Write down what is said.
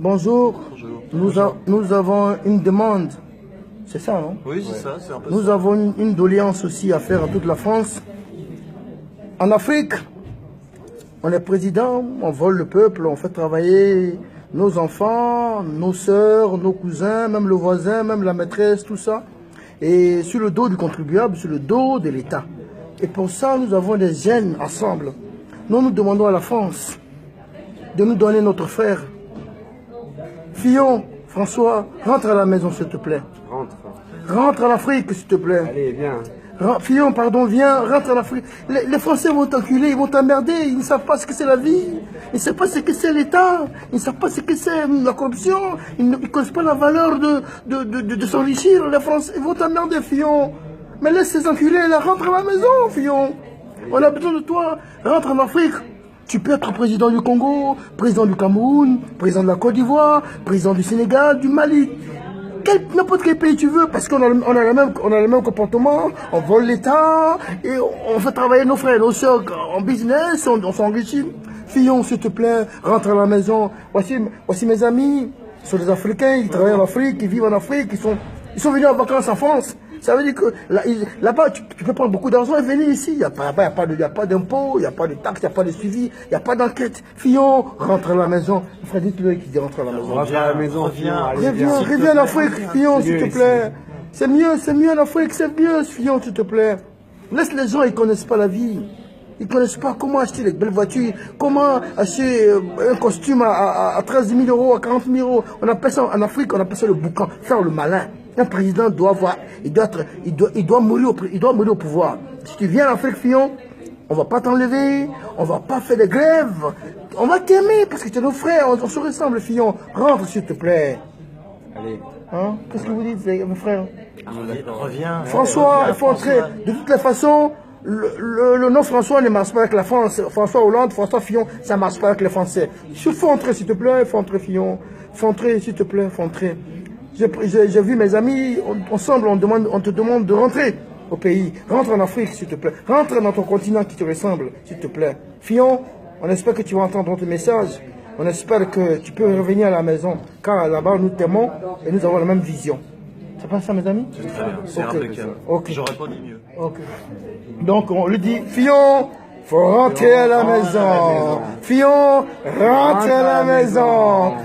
Bonjour. Bonjour. Nous avons une demande. C'est ça, non? Oui, c'est ça, c'est un peu Nous ça. avons une doléance aussi à faire à toute la France. En Afrique, on est président, on vole le peuple, on fait travailler nos enfants, nos sœurs, nos cousins, même le voisin, même la maîtresse, tout ça. Et sur le dos du contribuable, sur le dos de l'État. Et pour ça, nous avons des gènes ensemble. Nous demandons à la France de nous donner notre frère. Fillon, François, rentre à la maison, s'il te plaît. Rentre. Rentre en Afrique, s'il te plaît. Allez, viens. Fillon, pardon, viens, rentre en Afrique. Les Français vont t'enculer, ils vont t'emmerder, ils ne savent pas ce que c'est la vie, ils ne savent pas ce que c'est l'État, ils ne savent pas ce que c'est la corruption, ils ne connaissent pas la valeur de s'enrichir. Les Français vont t'emmerder, Fillon. Mais laisse ces enculés, là, rentre à la maison, Fillon. On a besoin de toi, rentre en Afrique. Tu peux être président du Congo, président du Cameroun, président de la Côte d'Ivoire, président du Sénégal, du Mali. N'importe quel pays tu veux, parce qu'on a le même comportement, on vole l'État, et on fait travailler nos frères, nos soeurs en business, on s'enrichit. Fillon, s'il te plaît, rentre à la maison. Voici mes amis, ce sont des Africains, ils travaillent en Afrique, ils vivent en Afrique, ils sont venus en vacances en France. Ça veut dire que là-bas, tu peux prendre beaucoup d'argent et venir ici. Il n'y a pas d'impôt, il n'y a pas de taxes, il n'y a pas de suivi, il n'y a pas d'enquête. Fillon, rentre à la maison. Frère, dites-le qui dit rentre à la maison. Rentre à la maison, Reviens en Afrique, Fillon, s'il te plaît. C'est mieux en Afrique, c'est mieux, Fillon, s'il te plaît. Laisse les gens, ils ne connaissent pas la vie. Ils ne connaissent pas comment acheter les belles voitures, comment acheter un costume à 13 000 euros, à 40 000 euros. On appelle ça, en Afrique, on appelle ça le boucan, faire le malin. Un président doit avoir, il doit mourir au pouvoir. Si tu viens en Afrique, Fillon, on ne va pas t'enlever, on ne va pas faire de grève. On va t'aimer parce que tu es nos frères, on se ressemble, Fillon. Rentre, s'il te plaît. Allez. Hein? Qu'est-ce que vous dites, mes frères? Reviens. François, il faut entrer. De toutes les façons, le nom François ne marche pas avec la France. François Hollande, François Fillon, ça ne marche pas avec les Français. Il faut entrer, s'il te plaît. Il faut entrer, Fillon. Il faut entrer, s'il te plaît. Il faut entrer. J'ai vu mes amis, ensemble, on te demande de rentrer au pays. Rentre en Afrique, s'il te plaît. Rentre dans ton continent qui te ressemble, s'il te plaît. Fillon, on espère que tu vas entendre notre message. On espère que tu peux revenir à la maison. Car là-bas, nous t'aimons et nous avons la même vision. C'est pas ça, mes amis? C'est très bien, c'est impeccable. Okay. J'aurais pas dit mieux. Okay. Donc, on lui dit, Fillon, faut rentrer à la maison. Fillon, rentre à la maison.